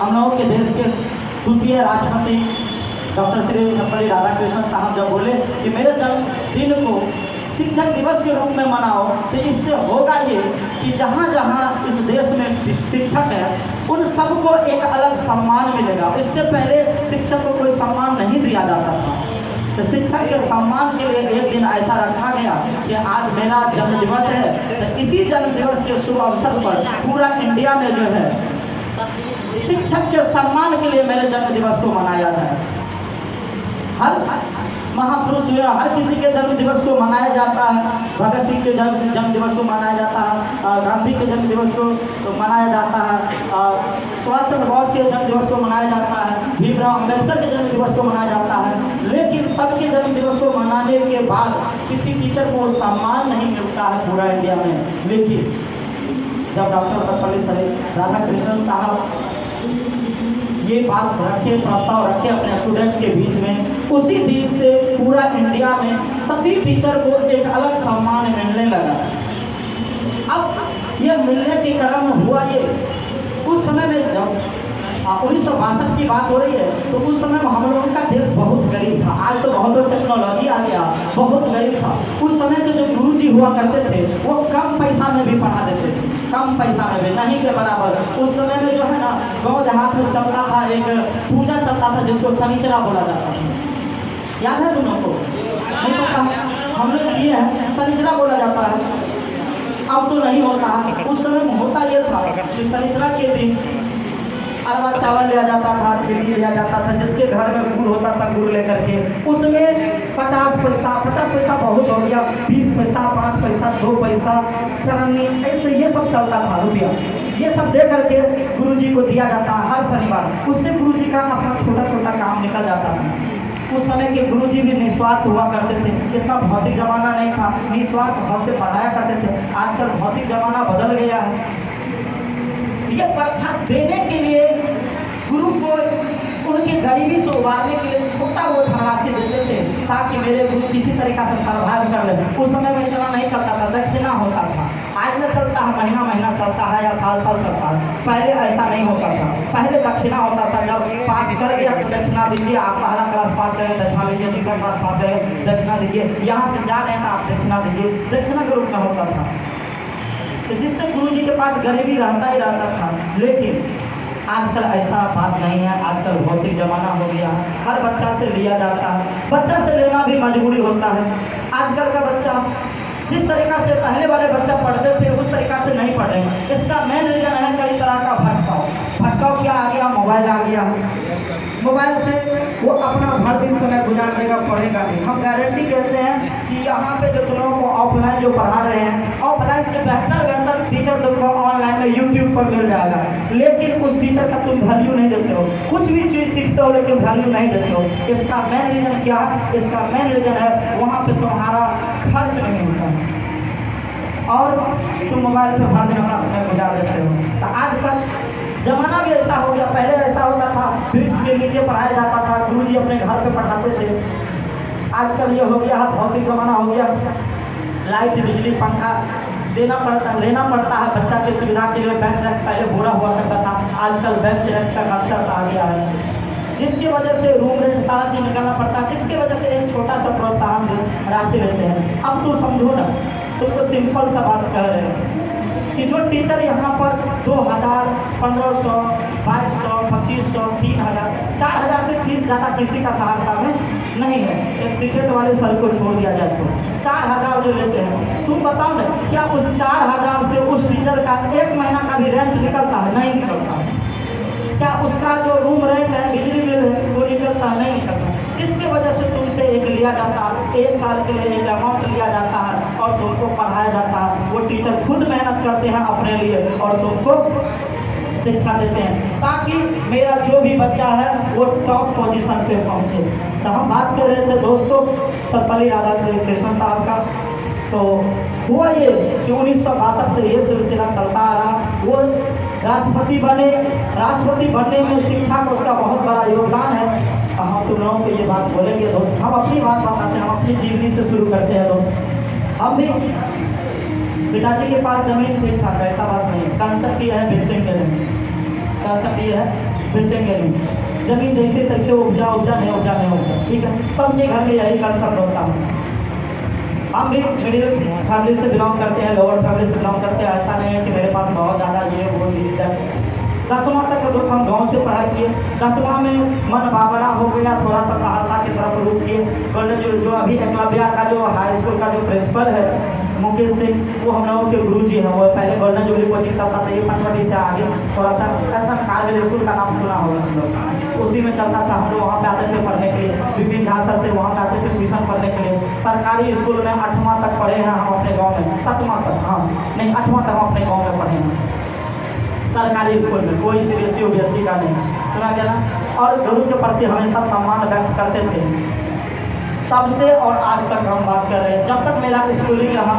हम लोगों के देश के द्वितीय राष्ट्रपति डॉक्टर श्री सर्वपल्ली राधाकृष्णन साहब जब बोले कि मेरे जन्मदिन को शिक्षक दिवस के रूप में मनाओ, तो इससे होगा ये कि जहाँ जहाँ इस देश में शिक्षक है उन सबको एक अलग सम्मान मिलेगा। इससे पहले शिक्षक को कोई सम्मान नहीं दिया जाता था, तो शिक्षक के सम्मान के लिए एक दिन ऐसा रखा गया कि आज मेरा जन्मदिवस है, तो इसी जन्मदिवस के शुभ अवसर पर पूरा इंडिया में जो है शिक्षक के सम्मान के लिए मेरे जन्मदिवस को मनाया जाए। हर महापुरुष हुए, हर किसी के जन्म दिवस को मनाया जाता है। भगत सिंह के जन्म दिवस को मनाया जाता है, गांधी के जन्म दिवस को मनाया जाता है, सुभाष चंद्र बोस के जन्म दिवस को मनाया जाता है, भीमराव अम्बेडकर के जन्म दिवस को मनाया जाता है। लेकिन सबके जन्म दिवस को मनाने के बाद किसी टीचर को सम्मान नहीं मिलता है पूरा इंडिया में। लेकिन जब डॉक्टर सर्वपल्ली राधाकृष्णन साहब ये बात रखे, प्रस्ताव रखे अपने स्टूडेंट के बीच में, उसी दिन से पूरा इंडिया में सभी टीचर को एक अलग सम्मान मिलने लगा। अब ये मिलने के क्रम में हुआ ये, उस समय में जब 1962 की बात हो रही है, तो उस समय में हम लोगों का देश बहुत गरीब था। आज तो बहुत टेक्नोलॉजी आ गया, बहुत गरीब था। उस समय के जो गुरुजी हुआ करते थे वो कम पैसा में भी पढ़ा देते थे, कम पैसा में भी, नहीं के बराबर। उस समय में जो है ना गाँव देहात में चलता था, एक पूजा चलता था जिसको शनिचरा बोला जाता था। याद है तुम लोग को? नहीं पता? हम लोग ये है शनिचरा बोला जाता है, अब तो नहीं होता है। उस समय में होता ये था कि शनिचरा के दिन अरवा चावल लिया जाता था, खिचड़ी लिया जाता था, जिसके घर में गुड़ होता था गुड़ लेकर के उसमें 50 पैसा बहुत हो गया, 20 पैसा, 5 पैसा, 2 पैसा, चरन्नी, ऐसे ये सब चलता था रुपया। ये सब दे करके गुरुजी को दिया जाता है हर शनिवार। उससे गुरुजी का अपना छोटा छोटा काम निकल जाता था। उस समय के गुरुजी भी निस्वार्थ हुआ करते थे, इतना भौतिक जमाना नहीं था, निस्वार्थ भाव से पढ़ाया करते थे। आजकल भौतिक जमाना बदल गया है। ये प्रथा देने के लिए गुरु को उनकी गरीबी से उबारने के लिए छोटा वो धनराशि देते थे, ताकि मेरे गुरु किसी तरीका से सर्वाइव कर ले। उस समय में इतना नहीं चलता था, दक्षिणा होता था। आज न चलता है, महीना महीना चलता है या साल साल चलता है। पहले ऐसा नहीं होता था, पहले दक्षिणा होता था। जब पास कर गया तो दक्षिणा दीजिए, आप पहला क्लास पास करें दक्षिणा दीजिए, दूसरा क्लास पास करें दक्षिणा दीजिए, यहाँ से जा रहे हैं आप दक्षिणा दीजिए, दक्षिणा के रूप में होता था। तो जिससे गुरुजी के पास गरीबी रहता ही रहता था। लेकिन आजकल ऐसा बात नहीं है, आजकल भौतिक जमाना हो गया है, हर बच्चा से लिया जाता है, बच्चा से लेना भी मजबूरी होता है। आजकल का बच्चा जिस तरीका से पहले वाले बच्चा पढ़ते थे उस तरीका से नहीं पढ़ रहे। इसका मेन रीजन है कई तरह का भटकाव क्या आ गया, मोबाइल आ गया। मोबाइल से वो अपना भर दिन समय गुजार देगा, पढ़ेगा नहीं। हम गारंटी कहते हैं कि यहाँ पे जो तुम लोगों को ऑफलाइन जो पढ़ा रहे हैं, ऑफलाइन से बेहतर टीचर तुमको ऑनलाइन में यूट्यूब पर मिल जाएगा। लेकिन उस टीचर का तुम वैल्यू नहीं देते हो, कुछ भी चीज़ सीखते हो लेकिन वैल्यू नहीं देते हो। इसका मेन रीजन क्या है? इसका मेन रीजन है वहाँ पे तुम्हारा खर्च नहीं होता और तुम मोबाइल पे भर दिन अपना समय गुजार देते हो। तो आजकल जमाना भी ऐसा हो गया। पहले ऐसा होता था वृक्ष के नीचे पढ़ाया जाता था, गुरुजी अपने घर पे पढ़ाते थे। आजकल ये हो गया है, भौतिक जमाना हो गया, लाइट बिजली पंखा लेना पड़ता है बच्चा की सुविधा के लिए। बेंच डेस्क पहले पूरा हुआ करता था, आजकल बेंच डेस्क का कंसेप्ट आ गया है, जिसकी वजह से रूम रेंट सारा चीज़ निकालना पड़ता है, जिसकी वजह से एक छोटा सा प्रोत्साहन राशि लेते हैं। अब तो समझो ना, तुमको सिंपल सा बात कह रहे हैं कि जो टीचर यहाँ पर 2000, 1500, 2200, 2500, 3000, 4000 से फीस ज़्यादा किसी का सहरसा में नहीं है। एक सीटेट वाले सर को छोड़ दिया जाए तो 4000 जो लेते हैं। तुम बताओ ना, क्या उस 4000 से उस टीचर का एक महीना का भी रेंट निकलता है? नहीं निकलता। क्या उसका जो रूम रेंट है, बिजली बिल है, वो निकलता है? नहीं निकलता। जिसकी वजह से तुमसे एक लिया जाता है, 1 साल के लिए एक अमाउंट लिया जाता है और तुमको पढ़ाया जाता है। वो टीचर खुद मेहनत करते हैं अपने लिए और तुमको शिक्षा देते हैं, ताकि मेरा जो भी बच्चा है वो टॉप पोजीशन पे पहुंचे। तो हम बात कर रहे थे दोस्तों सर्वपल्ली राधाकृष्णन साहब का। तो हुआ ये कि 1962 से ये सिलसिला चलता आ रहा। वो राष्ट्रपति बनने में शिक्षा का उसका बहुत बड़ा योगदान है। हम तुम लोगों को ये बात बोलेंगे दोस्त। हम अपनी बात बताते हैं, हम अपनी जीवनी से शुरू करते हैं दोस्त। हम भी पिताजी के पास जमीन ठीक ठाक, ऐसा बात नहीं, कंसेप्ट ये है बेचेंगे नहीं। कंसेप्ट ये है बेचेंगे नहीं। जमीन जैसे तैसे उपजा उपजा नहीं उपजा नहीं उपजा, ठीक है। सबके घर में यही कंसेप्ट होता है। हम भी मिडिल फैमिली से बिलोंग करते हैं, लोअर फैमिली से बिलोंग करते हैं। ऐसा नहीं है कि मेरे पास बहुत ज़्यादा ये वो चीज़। 10वां तक दोस्त हम गाँव से पढ़ाई किए। 10वां में मन बाबरा हो गया, थोड़ा सा सहरसा की तरफ रुक किए। कॉलेज जो अभी एकलव्या का जो हाई स्कूल का जो प्रिंसिपल है मुकेश सिंह, वो हम लोगों के गुरुजी हैं। वो पहले गोल्डन जुबली कोचिंग चलता था, ये पंचवटी से आगे थोड़ा सा ऐसा कारगिल स्कूल का नाम सुना होगा हम लोग, उसी में चलता था। हम लोग वहाँ पे आते थे पढ़ने के लिए। विपिन झा सर थे, वहाँ पे आते थे ट्यूशन पढ़ने के लिए। सरकारी स्कूल में 8वां तक पढ़े हैं हम अपने गाँव में, 7वां तक, हाँ नहीं 8वां तक हम अपने गाँव में पढ़े हैं सरकारी स्कूल में, कोई CBSE UBSE का नहीं, सुना गया ना। और गुरु के प्रति हमेशा सम्मान व्यक्त करते थे। तब से और आज तक हम बात कर रहे हैं। जब तक मेरा स्कूलिंग रहा,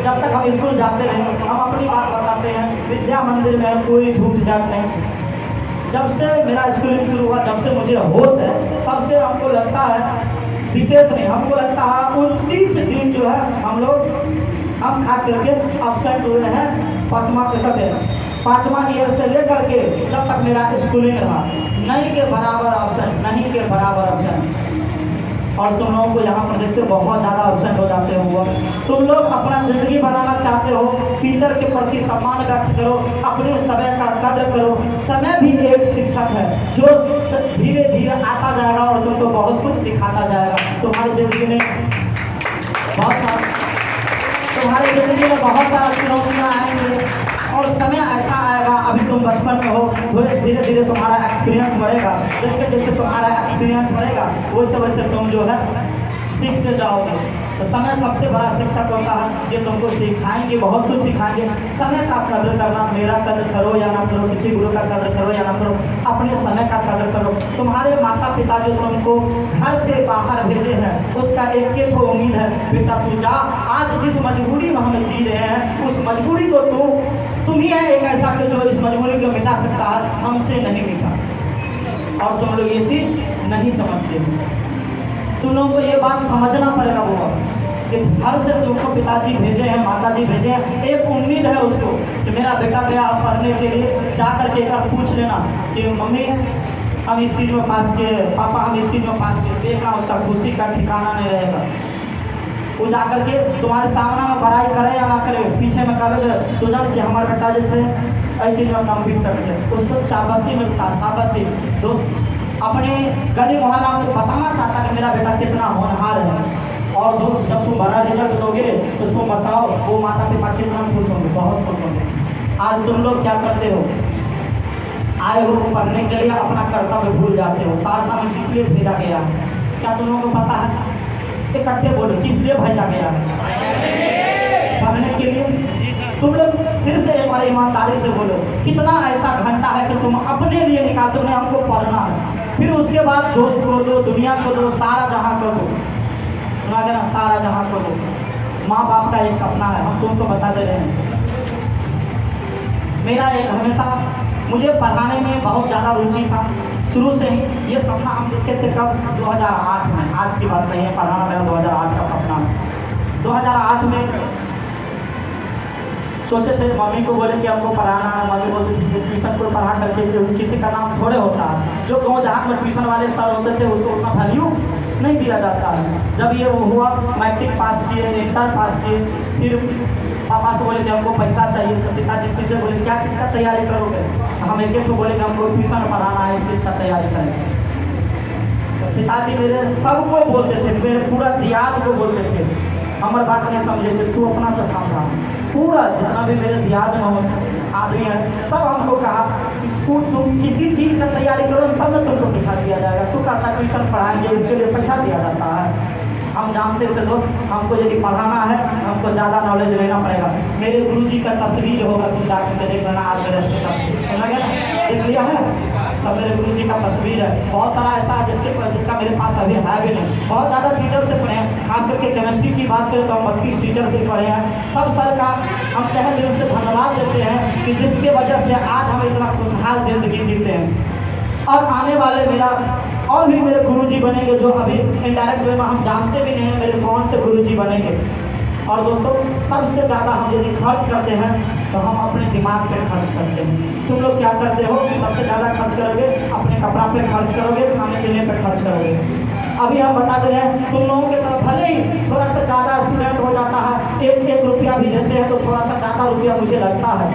जब तक हम स्कूल जाते रहे, हम अपनी बात बताते हैं। विद्या मंदिर में कोई झूठ झाट नहीं। जब से मेरा स्कूलिंग शुरू हुआ, जब से मुझे होश है, तब से हमको लगता है विशेष नहीं, हमको लगता है 29 दिन जो है हम खास करके अब्सेंट हुए हैं 5वां ईयर से लेकर के जब तक मेरा स्कूलिंग रहा, नहीं के बराबर अब्सेंट, नहीं के बराबर अब्सेंट। और तुम लोगों को यहाँ पर देखते हो बहुत ज़्यादा अब्सेंट हो जाते हो। तुम लोग अपना ज़िंदगी बनाना चाहते हो, टीचर के प्रति सम्मान व्यक्त करो, अपने समय का कद्र करो। समय भी एक शिक्षक है जो धीरे धीरे आता जाएगा और तुमको बहुत कुछ सिखाता जाएगा। तुम्हारी ज़िंदगी में बहुत सारा चुनौतियाँ आएंगे और समय ऐसा आएगा, अभी तुम बचपन में हो, धीरे धीरे तुम्हारा एक्सपीरियंस बढ़ेगा। जैसे जैसे तुम्हारा एक्सपीरियंस बढ़ेगा वैसे वैसे तुम जो है सीखते जाओगे। तो समय सबसे बड़ा शिक्षक होता है, ये तुमको सिखाएंगे, बहुत कुछ सिखाएंगे। समय का कदर करना, मेरा कदर करो या ना करो, किसी गुरु का कदर करो या ना करो, अपने समय का कदर करो। तुम्हारे माता पिता जो तुमको घर से बाहर भेजे हैं, उसका एक तो उम्मीद है, बेटा तू जा। आज जिस मजबूरी में हम जी रहे हैं, उस मजबूरी को तुम ही है एक ऐसा कि जो इस मजबूरी को मिटा सकता है, हमसे नहीं मिटा। और तुम लोग ये चीज़ नहीं समझते हो। तुम लोगों को ये बात समझना पड़ेगा वो कि घर से तुमको पिताजी भेजे हैं, माताजी भेजे हैं, एक उम्मीद है उसको कि मेरा बेटा गया पढ़ने के लिए, जा कर के एक बार पूछ लेना कि मम्मी हम इस चीज़ में पास किए, पापा हम इस चीज़ में पास किए, देखना उसका खुशी का ठिकाना नहीं रहेगा। वो जा कर के तुम्हारे सामने में पढ़ाई करे या ना करे, पीछे में कहे तो जान हमारे बेटा जैसे ऐसी चीज़ में कम्प्लीट कर दिया, उसको शाबाशी मिलता, शाबाशी। दोस्त अपने गली मोहल्ला को बताना चाहता कि मेरा बेटा कितना होनहार है। और दोस्त जब तुम बड़ा रिजल्ट दोगे तो तुम बताओ वो माता पिता कितना खुश होंगे, बहुत खुश होंगे। आज तुम लोग क्या करते हो, आए हो पढ़ने के लिए, अपना कर्तव्य भूल जाते हो। सहरसा में किस लिए भेजा गया, क्या तुम लोगों को पता है? इकट्ठे बोलो, किस लिए भेजा गया? पढ़ने के लिए। तुम लोग फिर से एक बार ईमानदारी से बोलो, कितना ऐसा घंटा है कि तुम अपने लिए निकालते हो, हमको पढ़ना है। फिर उसके बाद दोस्त को दो, दुनिया को दो, सारा जहां को दो। सुना गया ना, सारा जहां को दो। माँ बाप का एक सपना है, हम तुमको बताते रहे हैं। मेरा एक हमेशा मुझे पढ़ाने में बहुत ज़्यादा रुचि था शुरू से ही। ये सपना हम देखे थे कब, 2008 में, आज की बात नहीं है, पढ़ाना मेरा 2008 का सपना है। 2008 में सोचे थे, मम्मी को बोले कि हमको पढ़ाना है। मम्मी बोलती थी ट्यूशन को पढ़ा करके किसी का नाम थोड़े होता है। जो गाँव जहाँ में ट्यूशन वाले सर होते थे उसको उतना वैल्यू नहीं दिया जाता है। जब ये हुआ, मैट्रिक पास किए, इंटर पास किए, फिर पापा से बोले कि हमको पैसा चाहिए। तो पिताजी सीधे बोले क्या चीज़ का तैयारी करोगे? हम एक को बोले कि हमको ट्यूशन पढ़ाना है, इस चीज़ का तैयारी करेंगे। तो पिताजी मेरे सबको बोलते थे, मेरे पूरा दियाद को बोलते थे, हमारे बात नहीं समझे थे, तू अपना से समझा। पूरा जितना भी मेरे दियाद में आदमी है, सब हमको कहा तुम किसी चीज़ का तैयारी करो तब न तुमको पैसा दिया जाएगा। तू कहता ट्यूशन पढ़ाएंगे, इसके लिए पैसा दिया जाता है। हम जानते थे दोस्त, हमको यदि पढ़ाना है हमको ज़्यादा नॉलेज लेना पड़ेगा। मेरे गुरुजी का तस्वीर होगा, तुम जाकर देख लेना, आज मेरे स्टेटस समझ गया ना, देख लिया है सब मेरे गुरुजी का तस्वीर है। बहुत सारा ऐसा है जिसका मेरे पास अभी है भी नहीं। बहुत ज़्यादा टीचर से पढ़े हैं, खास करके केमिस्ट्री की बात करें तो हम 32 टीचर से पढ़े हैं। सब सर का हम तहे दिल से धन्यवाद देते हैं कि जिसके वजह से आज हम इतना खुशहाल जिंदगी जीते हैं। और आने वाले मेरा और भी मेरे गुरुजी बनेंगे, जो अभी इनडायरेक्ट वे में हम जानते भी नहीं हैं मेरे कौन से गुरुजी बनेंगे। और दोस्तों सबसे ज़्यादा हम यदि खर्च करते हैं तो हम अपने दिमाग पे खर्च करते हैं। तुम लोग क्या करते हो? सबसे ज़्यादा खर्च करोगे अपने कपड़ा पे खर्च करोगे, खाने पीने पे खर्च करोगे। अभी हम बता दे रहे हैं तुम लोगों की तरफ भले ही थोड़ा सा ज़्यादा स्टूडेंट हो जाता है, एक एक रुपया भी देते हैं तो थोड़ा सा ज़्यादा रुपया मुझे लगता है।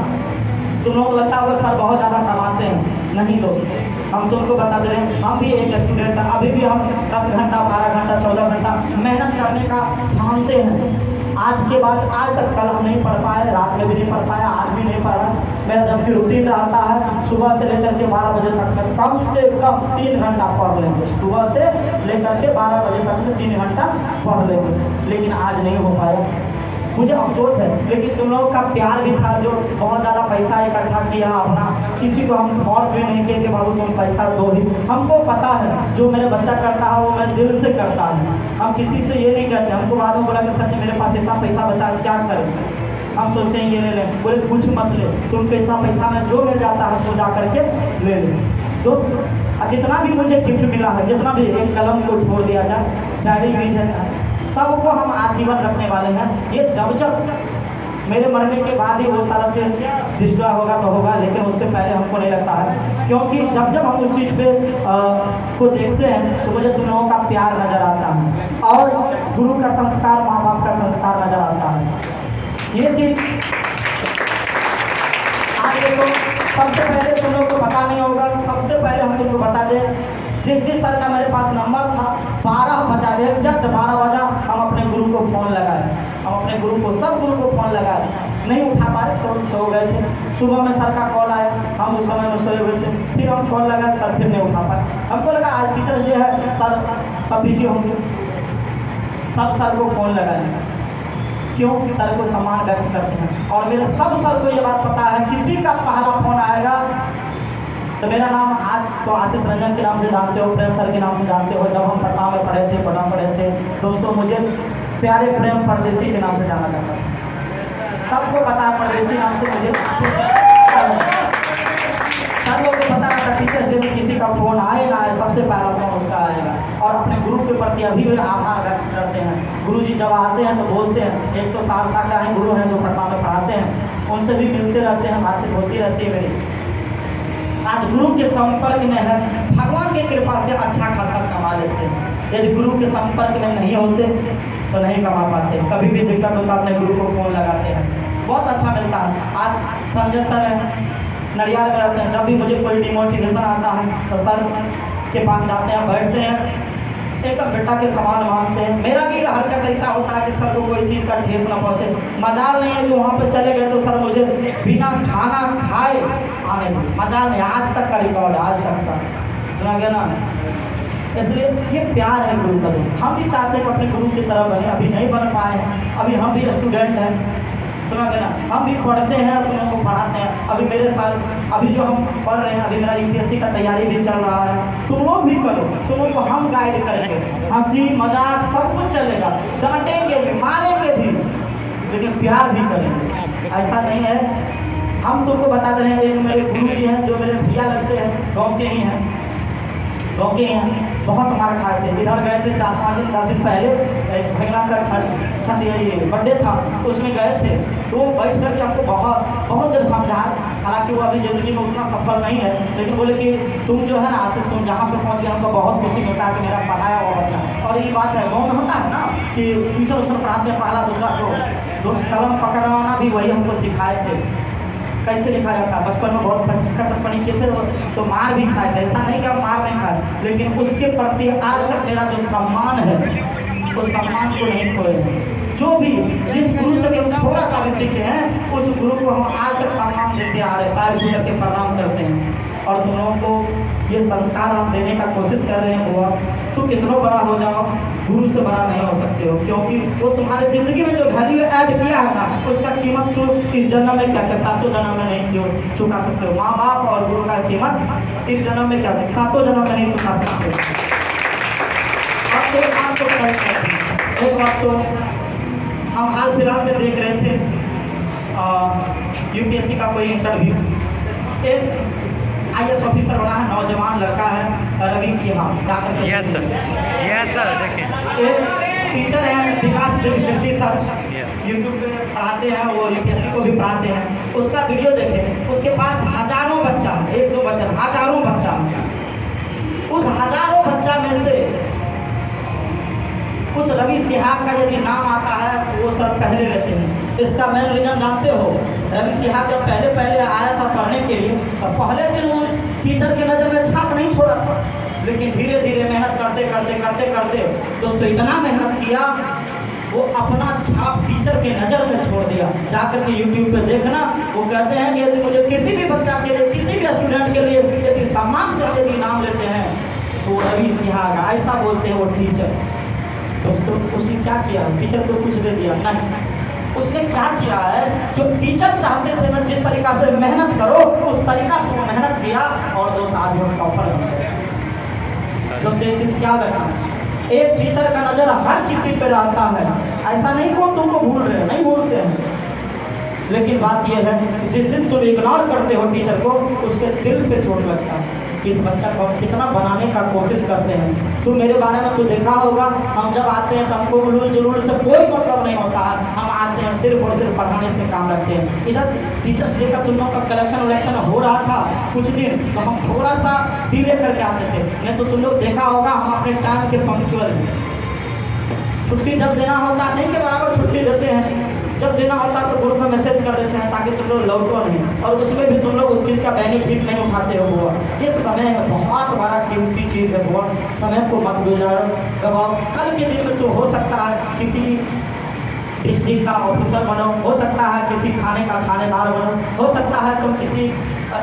तुम लोगों को लगता होगा सर बहुत ज़्यादा कमाते हैं। नहीं दोस्तों, हम तुमको बता दे रहे हैं हम भी एक स्टूडेंट हैं। अभी भी हम 10 घंटा 12 घंटा 14 घंटा मेहनत करने का ठानते हैं। आज के बाद आज तक कल हम नहीं पढ़ पाए, रात में भी नहीं पढ़ पाया, आज भी नहीं पढ़ा। मेरा जबकि रूटीन रहता है सुबह से लेकर के 12 बजे तक में कम से कम 3 घंटा पढ़ लेंगे। सुबह से लेकर के 12 बजे तक में 3 घंटा पढ़ लेंगे, लेकिन आज नहीं हो पाया। मुझे अफसोस है, लेकिन तुम लोगों का प्यार भी था जो बहुत ज़्यादा पैसा इकट्ठा किया अपना। किसी को हम फोर्स भी नहीं किए कि बाबू तुम पैसा दो ही। हमको पता है जो मेरे बच्चा करता है वो मैं दिल से करता है। हम किसी से ये नहीं कहते। हमको बाद में बोला कि सर मेरे पास इतना पैसा बचा क्या करें, हम सोचते हैं ये ले लें। बोले कुछ मत ले, तुमको इतना पैसा में जो मिल जाता है तो जा करके ले ले। दोस्त जितना भी मुझे गिफ्ट मिला है, जितना भी एक कलम को छोड़ दिया जाए, डायरी भी है, सबको हम आजीवन रखने वाले हैं। ये जब मेरे मरने के बाद ही वो सारा चीज़ डिस्ट्रॉय होगा तो होगा, लेकिन उससे पहले हमको नहीं लगता है। क्योंकि जब हम उस चीज़ पे को देखते हैं तो मुझे तुम लोगों का प्यार नज़र आता है और गुरु का संस्कार, माँ बाप का संस्कार नज़र आता है। ये चीज़ आज देखो, सबसे पहले तुम लोग को पता नहीं होगा, सबसे पहले हम तुमको बता दें जिस सर का मेरे पास नंबर था 12 बजा, एग्जैक्ट 12 बजा हम अपने गुरु को फ़ोन लगाए। हम अपने गुरु को, सब गुरु को फ़ोन लगाए, नहीं उठा पाए, सो गए थे। सुबह में सर का कॉल आया, हम उस समय में सोए हुए थे। फिर हम कॉल लगाए, सर फिर नहीं उठा पाए। हमको लगा आज टीचर जो है सर सब बिजी होंगे, सब सर को फ़ोन लगाए। क्यों? सर को सम्मान व्यक्त करते हैं। और मेरे सब सर को ये बात पता है किसी का पहला फ़ोन आएगा तो मेरा नाम आज तो आशीष रंजन के नाम से जानते हो, प्रेम सर के नाम से जानते हो। जब हम पटना में पढ़े थे दोस्तों, मुझे प्यारे प्रेम परदेसी के नाम से जाना जाता है। सबको पता है परदेसी नाम से मुझे, सब लोग को पता है। टीचर्स डे में किसी का फ़ोन आए ना आए, सबसे पहला फ़ोन उसका आएगा। और अपने गुरु के प्रति अभी भी आभार व्यक्त करते हैं। गुरु जी जब आते हैं तो बोलते हैं, एक तो सहरसा के हैं गुरु हैं जो पटना में पढ़ाते हैं, उनसे भी मिलते रहते हैं, बातचीत होती रहती है मेरी। आज गुरु के संपर्क में है, भगवान की कृपा से अच्छा खासा कमा लेते हैं। यदि गुरु के संपर्क में नहीं होते तो नहीं कमा पाते। कभी भी दिक्कत होता अपने गुरु को फ़ोन लगाते हैं, बहुत अच्छा मिलता है। आज संजय सर हैं, नडियाल में रहते हैं। जब भी मुझे कोई डिमोटिवेशन आता है तो सर के पास जाते हैं, बैठते हैं, एकदम बेटा के समान मानते हैं। मेरा भी हरकत ऐसा होता है कि सर को कोई चीज़ का ठेस ना पहुँचे। मजाल नहीं है कि वहाँ पे चले गए तो सर मुझे बिना खाना खाए आने दो, मजाल नहीं। आज तक का रिकॉर्ड, आज तक का सुना गया ना। इसलिए ये प्यार है गुरु का। हम भी चाहते हैं कि अपने गुरु की तरह बने, अभी नहीं बन पाए हैं, अभी हम भी स्टूडेंट हैं, सुना गया ना। हम भी पढ़ते हैं, तुम लोगों को पढ़ाते हैं। अभी मेरे साथ अभी जो हम पढ़ रहे हैं, अभी मेरा यूपीएससी का तैयारी भी चल रहा है। तुम लोग भी करो, तुम लोग को हम गाइड करेंगे, हंसी मजाक सब कुछ चलेगा, डांटेंगे भी, मारेंगे भी, लेकिन प्यार भी करेंगे। ऐसा नहीं है। हम तुमको बता दे रहे हैं, एक मेरे गुरु जी हैं जो मेरे भैया लगते हैं, गाँव के ही हैं, गाँव के हैं। बहुत मार खाए थे, इधर गए थे 4-5 दिन 10 दिन पहले, एक भैया का छठ ये बर्थडे था, उसमें गए थे। तो बैठ कर के हमको बहुत देर समझाए। हालांकि वो अभी ज़िंदगी में उतना सफल नहीं है, लेकिन बोले कि तुम जो है ना आशीष, तुम जहाँ पे पहुँच गए हमको बहुत खुशी मिलता है कि मेरा पढ़ाया हुआ बच्चा। और ये बात है, गाँव में होता है ना कि ट्यूशन पढ़ाते हैं, पहला दूसरा को कलम पकड़वाना भी वही हमको सिखाए थे, कैसे लिखा जाता है। बचपन में बहुत खचपनी किए थे तो मार भी खाए थे। ऐसा नहीं कि हम मार नहीं खाए, लेकिन उसके प्रति आज तक मेरा जो सम्मान है उस सम्मान को नहीं खोए। जो भी जिस गुरु से भी हम थोड़ा सा भी सीखे हैं उस गुरु को हम आज तक सम्मान देते आ रहे हैं, पैर छू करके प्रणाम करते हैं। और तुम लोगों को ये संस्कार आप देने का कोशिश कर रहे हैं हुआ तो कितना बड़ा हो जाओ, गुरु से बड़ा नहीं हो सकते हो। क्योंकि वो तुम्हारे ज़िंदगी में जो वैल्यू ऐड किया है ना, उसका कीमत तो इस जन्म में क्या 7 जन्म में नहीं चुका सकते हो। माँ बाप और गुरु का कीमत इस जन्म में क्या 7 जन्म में नहीं चुका सकते। एक बात तो हम हाल फिलहाल में देख रहे थे यूपीएससी का कोई इंटरव्यू, एक IAS ऑफिसर बना है, नौजवान लड़का है रवि सिन्हा, जाकर यस सर देखिए। एक टीचर है विकास देवी कीर्ति सर, यूट्यूब पे पढ़ाते हैं, वो यूपीएससी को भी पढ़ाते हैं, उसका वीडियो देखें। उसके पास हजारों बच्चा, एक दो बच्चा, हजारों बच्चा। उस हजारों बच्चा में से उस रवि सिहाग का यदि नाम आता है तो वो सब पहले लेते हैं। इसका मेन रीजन जानते हो, रवि सिहाग जब पहले आया था पढ़ने के लिए, तो पहले दिन वो टीचर के नज़र में छाप नहीं छोड़ा था, लेकिन धीरे धीरे मेहनत करते दोस्तों इतना मेहनत किया, वो अपना छाप टीचर की नज़र में छोड़ दिया। जाकर के यूट्यूब पे देखना, वो कहते हैं कि यदि मुझे किसी भी बच्चा के लिए, किसी भी स्टूडेंट के लिए यदि सम्मान से यदि नाम लेते हैं तो रवि सिहाग, ऐसा बोलते हैं वो टीचर। दोस्तों उसने क्या किया, टीचर को कुछ दे दिया नहीं, उसने क्या किया है, जो टीचर चाहते थे ना जिस तरीका से मेहनत करो, उस तरीका से वो मेहनत किया और दोस्त आज वो टॉपर बन गए। तो ये चीज़ क्या रखा, एक टीचर का नज़र हर किसी पे रहता है, ऐसा नहीं को तुमको भूल रहे, नहीं भूलते हैं, लेकिन बात यह है कि जिस दिन तुम इग्नोर करते हो टीचर को, उसके दिल पे चोट लगता है। इस बच्चा को कितना बनाने का कोशिश करते हैं। तो मेरे बारे में तो देखा होगा, हम जब आते हैं तो हमको उलूल जुलूल से कोई मतलब नहीं होता है, हम आते हैं सिर्फ और सिर्फ पढ़ाने से काम रखते हैं। इधर टीचर्स डे का तुम लोग का कलेक्शन वलेक्शन हो रहा था कुछ दिन, तो हम थोड़ा सा डिले करके आते थे, नहीं तो तुम लोग देखा होगा हम अपने टाइम के पंक्चुअल हैं। छुट्टी जब देना होता नहीं के बराबर छुट्टी देते हैं, जब देना होता तो ग्रुप में मैसेज कर देते हैं ताकि तुम लोग लौटो नहीं, और उसमें भी तुम लोग उस चीज़ का बेनिफिट नहीं उठाते हो। बुआ ये समय है, बहुत बड़ा कीमती चीज़ है बुआ, समय को मत गुजारो गवाओ। कल के दिन में तो हो सकता है किसी डिस्ट्रिक्ट का ऑफिसर बनो, हो सकता है किसी खाने का थानेदार बनो, हो सकता है तुम किसी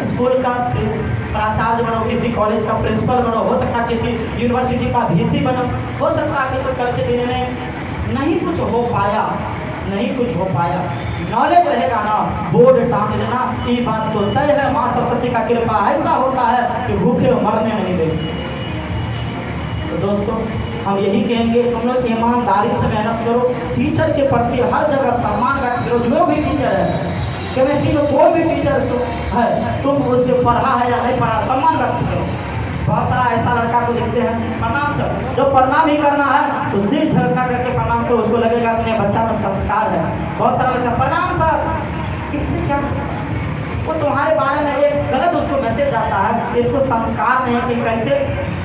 स्कूल का प्राचार्य बनो, किसी कॉलेज का प्रिंसिपल बनो, हो सकता है किसी यूनिवर्सिटी का वीसी बनो, हो सकता है कि तो कल के दिन में नहीं कुछ हो पाया, नॉलेज रहेगा ना, बोर्ड टांग देना, ये बात तो तय है। माँ सरस्वती का कृपा ऐसा होता है कि भूखे मरने नहीं देंगे। तो दोस्तों हम यही कहेंगे, तुम लोग ईमानदारी से मेहनत करो, टीचर के प्रति हर जगह सम्मान रखो। जो भी टीचर है, केमिस्ट्री में कोई भी टीचर तो है, तुम उससे पढ़ा है या नहीं पढ़ा, सम्मान रखते हो। बहुत सारा ऐसा लड़का को देखते हैं, प्रणाम सर, जब प्रणाम ही करना है तो सिर झटका करके प्रणाम करो, उसको लगेगा अपने बच्चा में संस्कार है। बहुत सारा लड़का प्रणाम सर, इससे क्या, वो तुम्हारे बारे में एक गलत उसको मैसेज आता है, इसको संस्कार नहीं कि कैसे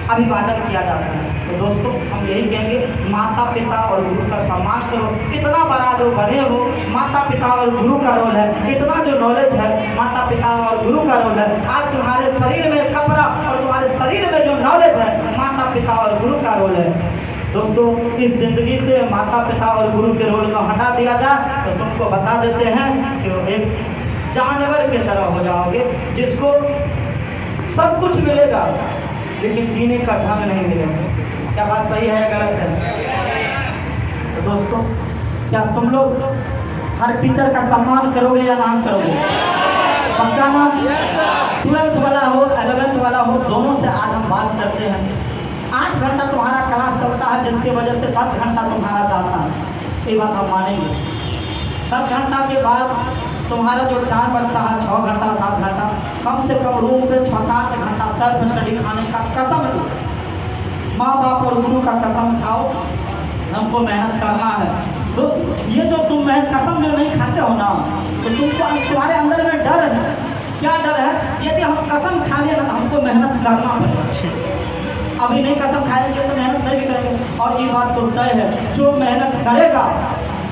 अभिवादन किया जाता है। तो दोस्तों हम यही कहेंगे, माता पिता और गुरु का सम्मान करो। इतना बड़ा जो बने हो, माता पिता और गुरु का रोल है, इतना जो नॉलेज है माता पिता और गुरु का रोल है। आज तुम्हारे शरीर में कपड़ा और तुम्हारे शरीर में जो नॉलेज है, माता पिता और गुरु का रोल है। दोस्तों इस जिंदगी से माता पिता और गुरु के रोल को हटा दिया जाए तो तुमको बता देते हैं कि वो एक जानवर की तरह हो जाओगे, जिसको सब कुछ मिलेगा लेकिन जीने का ढंग नहीं मिलेगा। क्या बात सही है या गलत है? तो दोस्तों क्या तुम लोग हर टीचर का सम्मान करोगे या नाम करोगे? पक्का ना? 12th वाला हो 11th वाला हो, दोनों से आज हम बात करते हैं। 8 घंटा तुम्हारा क्लास चलता है, जिसकी वजह से 10 घंटा तुम्हारा जाता है, ये बात हम मानेंगे। 10 घंटा के बाद तुम्हारा जो टाइम बचता है 6 घंटा 7 घंटा, कम से कम रूम पे 6-7 घंटा सेल्फ स्टडी खाने का कसम लो, माँ बाप और गुरु का कसम खाओ, हमको मेहनत करना है। दोस्त ये जो तुम कसम जो नहीं खाते हो ना, तो तुमको तुम्हारे अंदर में डर है। क्या डर है? यदि हम कसम खा लिए ना तो हमको मेहनत करना पड़ेगा। अभी नहीं कसम खाएंगे तो मेहनत नहीं भी करेंगे, और ये बात तो तय है, जो मेहनत करेगा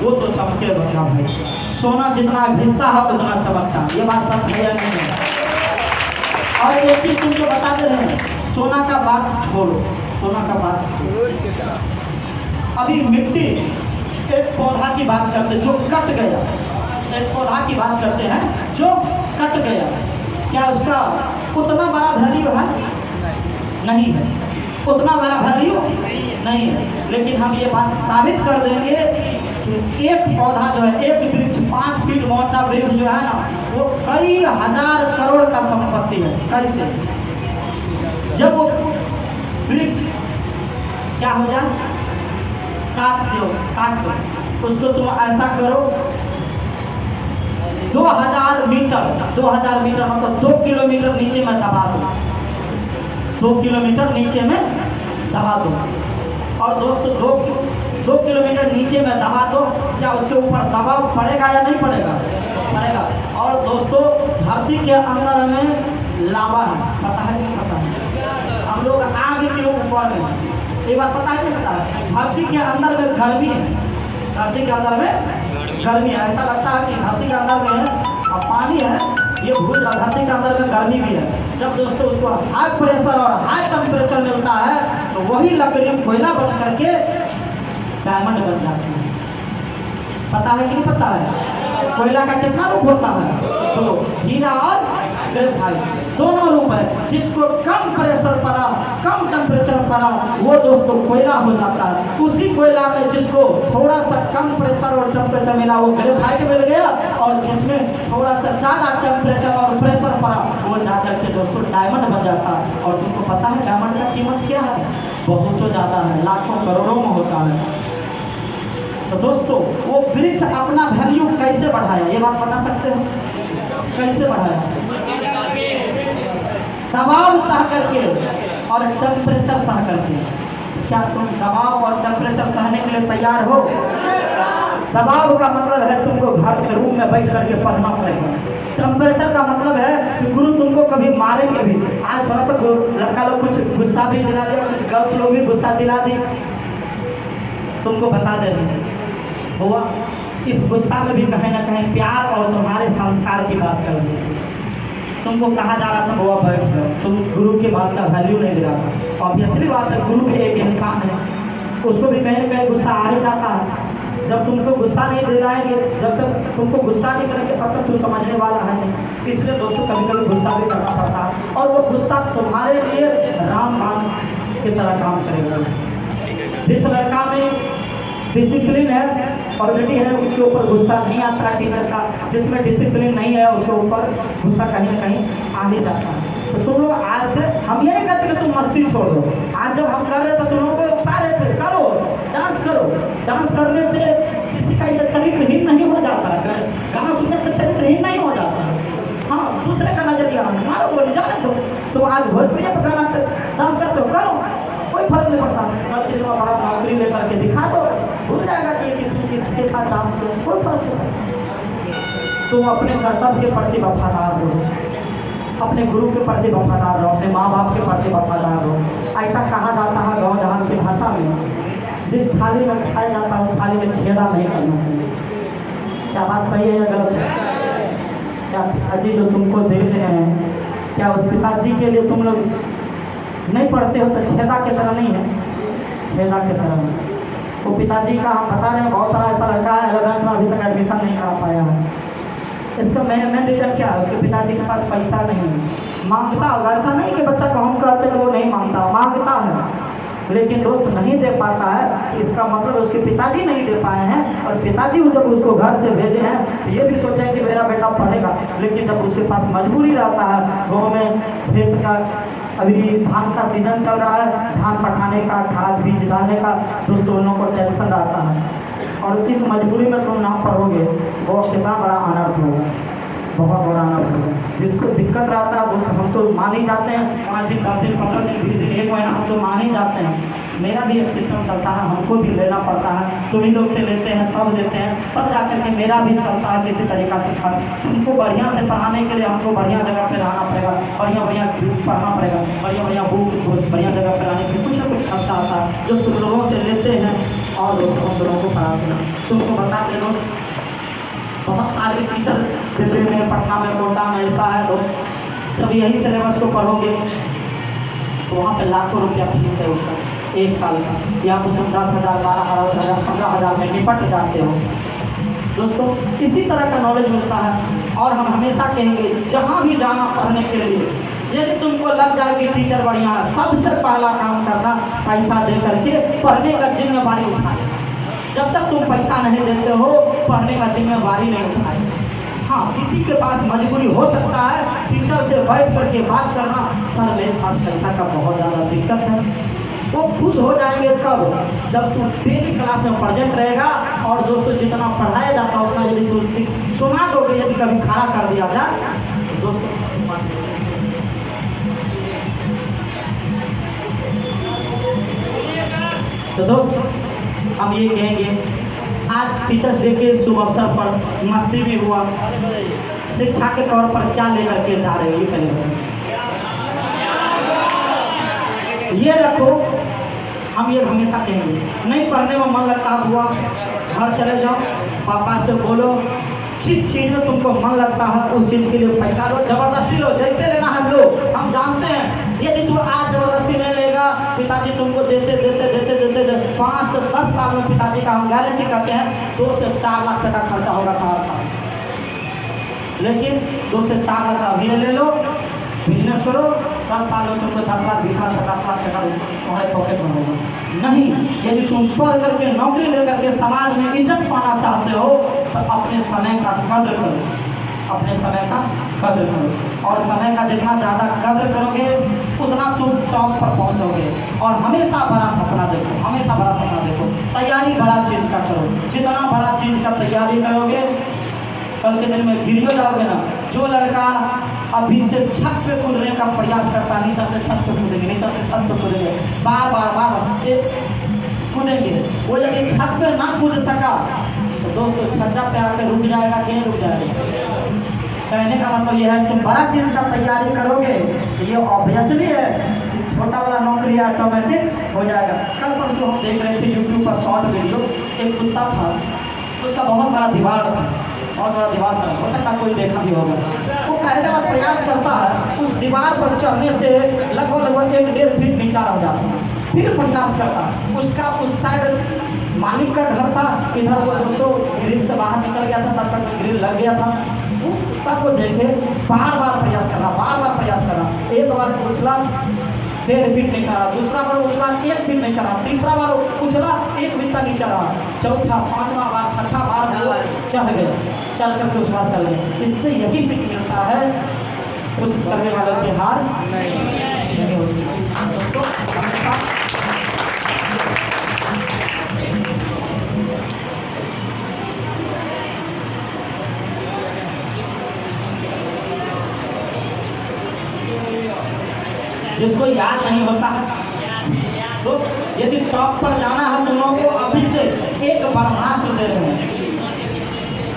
वो तो चमके बनेगा भाई। सोना जितना घिसता है उतना चमकता है, ये बात सब है या नहीं है? और एक चीज तुमको बता दे रहे हैं, सोना का बात छोड़ो, सोना का बात छोड़ो, अभी मिट्टी एक पौधा की बात करते जो कट गया, एक पौधा की बात करते हैं जो कट गया, क्या उसका उतना बड़ा वैल्यू है? नहीं है, उतना बड़ा वैल्यू नहीं है। लेकिन हम ये बात साबित कर देंगे कि एक पौधा जो है, एक वृक्ष 5 फीट मोटा वृक्ष जो है ना, वो कई हजार करोड़ का संपत्ति है। कैसे? जब वो वृक्ष क्या हो जाए, काट दो उसको, तुम ऐसा करो 2000 मीटर मतलब 2 किलोमीटर नीचे में दबा दो, 2 किलोमीटर नीचे में दबा दो। और दोस्तों 2 किलोमीटर नीचे में दबा दो, क्या उसके ऊपर दबाव पड़ेगा या नहीं पड़ेगा? पड़ेगा। और दोस्तों धरती के अंदर में लावा है, पता है नहीं पता है? हम लोग आग के ऊपर में, एक बार पता है नहीं पता है? धरती के अंदर में गर्मी है, धरती के अंदर में गर्मी है। ऐसा लगता है कि धरती के अंदर में पानी है, ये भूल, धरती के अंदर में गर्मी भी है। जब दोस्तों उसको हाई प्रेशर और हाई टेम्परेचर मिलता है तो वही लकड़ी कोयला बन करके डायमंड बन जाती है। पता है कि नहीं पता है? कोयला का कितना रूप होता है? तो हीरा और ग्रेफाइट दोनों रूप है। जिसको कम प्रेशर पड़ा, कम टेम्परेचर पड़ा, वो दोस्तों कोयला हो जाता है। उसी कोयला में जिसको थोड़ा सा कम प्रेशर और टेम्परेचर मिला वो ग्रेफाइट मिल गया, और जिसमें थोड़ा सा ज़्यादा टेम्परेचर और प्रेशर पड़ा वो जाकर के दोस्तों डायमंड बन जाता है। और तुमको पता है डायमंड का कीमत क्या है? बहुत तो ज़्यादा है, लाखों करोड़ों में होता है। तो दोस्तों वो वृक्ष अपना वैल्यू कैसे बढ़ाया, ये बात बता सकते हो? कैसे बढ़ाया? दबाव सह करके और टेम्परेचर सह करके। क्या तुम दबाव और टेम्परेचर सहने के लिए तैयार हो? दबाव का मतलब है तुमको घर के रूम में बैठ करके पढ़ना पड़ेगा। टेम्परेचर का मतलब है कि गुरु तुमको कभी मारेंगे भी। आज थोड़ा सा लड़का लोग कुछ गुस्सा भी दिला दिया, कुछ गर्ल्स लोग भी गुस्सा दिला दी, तुमको बता दे रहे हुआ इस गुस्सा में भी कहीं ना कहीं प्यार और तुम्हारे संस्कार की बात चल रही है। तुमको कहा जा रहा था बुआ बैठ जाओ, तुम गुरु की बात का वैल्यू नहीं दे रहा था। ऑब्वियसली बात है, गुरु भी एक इंसान है, उसको भी कहीं ना कहीं गुस्सा आ ही जाता है। जब तुमको गुस्सा नहीं दिलाएंगे, जब तक तुमको गुस्सा नहीं करेंगे तब तक तुम समझने वाला है नहीं। इसलिए दोस्तों कभी कभी गुस्सा भी करना पड़ता है, और वो गुस्सा तुम्हारे लिए रामबाण की तरह काम करेगा। जिस लड़का में डिसिप्लिन है ऑलरेडी है, उसके ऊपर गुस्सा नहीं आता है टीचर का। जिसमें डिसिप्लिन नहीं है उसके ऊपर गुस्सा कहीं ना कहीं आ ही जाता है। तो तुम लोग आज से, हम ये नहीं कहते कि तुम मस्ती छोड़ दो। आज जब हम कर रहे थे तुम लोगों को उकसा रहे थे, करो डांस करो। डांस करने से किसी का ये चरित्रहीन नहीं हो जाता है, गाना सुनने से चरित्रहीन नहीं हो जाता है। हाँ, दूसरे का नजरिया मारो बोले जाने दो। तो आज भोजपुरी पर गाना डांस करते हो, करो, कोई फर्क नहीं पड़ता। बड़ा नौकरी लेकर के दिखा दो, भूल जाएगा कि किसके साथ डांस किया, कोई फर्क नहीं पड़ता। तुम अपने कर्तव्य के प्रति वफादार रहो, अपने गुरु के प्रति वफादार रहो, अपने माँ बाप के प्रति वफादार रहो। ऐसा कहा जाता है गाँव जहाँ की भाषा में, जिस थाली में खाया जाता है उस थाली में छेड़ा नहीं करना चाहिए। क्या बात सही है या गलत है? क्या पिताजी जो तुमको दे रहे हैं, क्या उस पिताजी के लिए तुम लोग नहीं पढ़ते हो तो छेदा की तरह नहीं है? छेदा की तरह वो पिताजी का हम बता रहे हैं। बहुत सारा ऐसा लड़का है 11th में अभी तक एडमिशन नहीं करा पाया है। इसका मेन रीज़न क्या है? उसके पिताजी के पास पैसा नहीं है। मांगता होगा, ऐसा नहीं कि बच्चा को हम कहते हैं वो नहीं मांगता, मांगता है, लेकिन दोस्त नहीं दे पाता है। इसका मतलब उसके पिताजी नहीं दे पाए हैं, और पिताजी जब उसको घर से भेजे हैं तो ये भी सोचे कि मेरा बेटा पढ़ेगा, लेकिन जब उसके पास मजबूरी रहता है, गाँव में खेत का अभी धान का सीजन चल रहा है, धान पकाने का, खाद बीज डालने का, दोस्तों उन लोगों को टेंशन रहता है, और इस मजबूरी में तुम ना पढ़ोगे वो कितना बड़ा अनर्थ होगा, बहुत बड़ा अनर्थ होगा। जिसको दिक्कत रहता है दोस्त, हम तो मान ही जाते हैं 5 दिन 10 दिन 15 दिन 20 दिन 1 महीना हम तो मान ही जाते हैं। मेरा भी एक सिस्टम चलता है, हमको भी लेना पड़ता है, तुम ही लोग से लेते हैं तब देते हैं, सब जाकर के मेरा भी चलता है किसी तरीक़ा से। तुमको बढ़िया से पढ़ाने के लिए हमको बढ़िया जगह पे रहना पड़ेगा, बढ़िया बढ़िया पढ़ना पड़ेगा, बढ़िया बढ़िया बुक बढ़िया जगह पर रहने के लिए कुछ ना कुछ खर्चा आता है जो तुम लोगों से लेते हैं, और दोस्तों हम लोगों को पढ़ाते हैं। तुमको बताते हैं दोस्त, बहुत सारे टीचर दिल्ली में, पटना में, कोटा में ऐसा है दोस्त, जब यही सिलेबस को पढ़ोगे तो वहाँ पे लाखों रुपया फीस है उसका 1 साल का। यहाँ पर तुम 10,000 12,000 15,000 में निपट जाते हो दोस्तों। इसी तरह का नॉलेज मिलता है। और हम हमेशा कहेंगे जहाँ भी जाना पढ़ने के लिए, यदि तुमको लग जाए कि टीचर बढ़िया है, सबसे पहला काम करना पैसा दे करके पढ़ने का जिम्मेवारी उठाए। जब तक तुम पैसा नहीं देते हो पढ़ने का जिम्मेवारी नहीं उठाए। हाँ, किसी के पास मजबूरी हो सकता है टीचर से बैठ करके बात करना, सर मेरे पास पैसा का बहुत ज़्यादा दिक्कत है, वो खुश हो जाएंगे कब? जब तुम डेली क्लास में प्रेजेंट रहेगा, और दोस्तों जितना पढ़ाया जाता है उतना यदि तुम सुना दोगे, यदि कभी खड़ा कर दिया जाए दोस्तों। तो दोस्तों हम ये कहेंगे, आज टीचर्स डे के शुभ अवसर पर मस्ती भी हुआ, शिक्षा के तौर पर क्या लेकर के जा रहे हो ये पहले ये रखो। हम ये हमेशा कहेंगे, नहीं पढ़ने में मन लगता हुआ घर चले जाओ, पापा से बोलो, जिस चीज़ में तुमको मन लगता है उस चीज़ के लिए पैसा लो, ज़बरदस्ती लो, जैसे लेना है लो। हम जानते हैं यदि तू आज ज़बरदस्ती नहीं लेगा, पिताजी तुमको देते देते देते देते देते 5 से 10 साल में पिताजी का हम गारंटी करते हैं 2 से 4 लाख टका खर्चा होगा सारा साल। लेकिन 2 से 4 लाख अभी ले लो, बिजनेस करो, 10 साल में तुमको 10 लाख 20 लाख 50 लाख टका तुम्हारे पॉकेट में होगा। नहीं, यदि तुम पढ़ करके नौकरी लेकर के समाज में इज्जत पाना चाहते हो तो अपने समय का कद्र करो, अपने समय का कद्र करो। और समय का जितना ज़्यादा कद्र करोगे उतना तुम टॉप पर पहुंचोगे। और हमेशा बड़ा सपना देखो, हमेशा बड़ा सपना देखो, तैयारी बड़ा चीज़ का करो। जितना बड़ा चीज़ का तैयारी करोगे कल के दिन में गिर जाओगे ना। जो लड़का अभी से छत पे कूदने का प्रयास करता, नीचे से छत पे कूदेंगे, नीचे से छत पे कूदेंगे, बार बार बार कूदेंगे, वो यदि छत पे ना कूद सका तो दोस्तों छज्जा पे आकर रुक जाएगा कि नहीं रुक जाएगा। कहने का मतलब ये है तुम बड़ा चीज़ का तैयारी करोगे तो ये ऑब्वियसली है छोटा वाला नौकरी ऑटोमेटिक हो जाएगा। कल परसों हम देख रहे थे यूट्यूब पर शॉर्ट वीडियो, एक कुत्ता था, उसका बहुत बड़ा दीवार था, बहुत बड़ा दीवार था, हो सकता कोई देखा भी होगा। वो पहले बार प्रयास करता है, उस दीवार पर चढ़ने से लगभग 1-1.5 फीट नीचा रह जाता है, फिर प्रयास करता है। उसका उस साइड मालिक का घर था, इधर वो दोस्तों ग्रिल से बाहर निकल गया था, तब तक ग्रिल लग गया था। वो कुत्ता को देखे बार बार प्रयास कर रहा, बार बार प्रयास कर रहा। एक बार उछला 1.5 फीट नहीं चढ़ा, दूसरा बार उछला 1 फीट नहीं चढ़ा, तीसरा बार उछला 1 फीट नहीं चढ़ा, चौथा 5वां बार 6ठा बार चढ़ गया, चढ़ करके उस बार चल गए। इससे यही सीख मिलता है कोशिश करने वालों की हार नहीं होती। जिसको याद नहीं होता है तो यदि टॉप पर जाना है तुम लोगों को अभी से एक ब्रह्मास्त्र दे रहे हैं।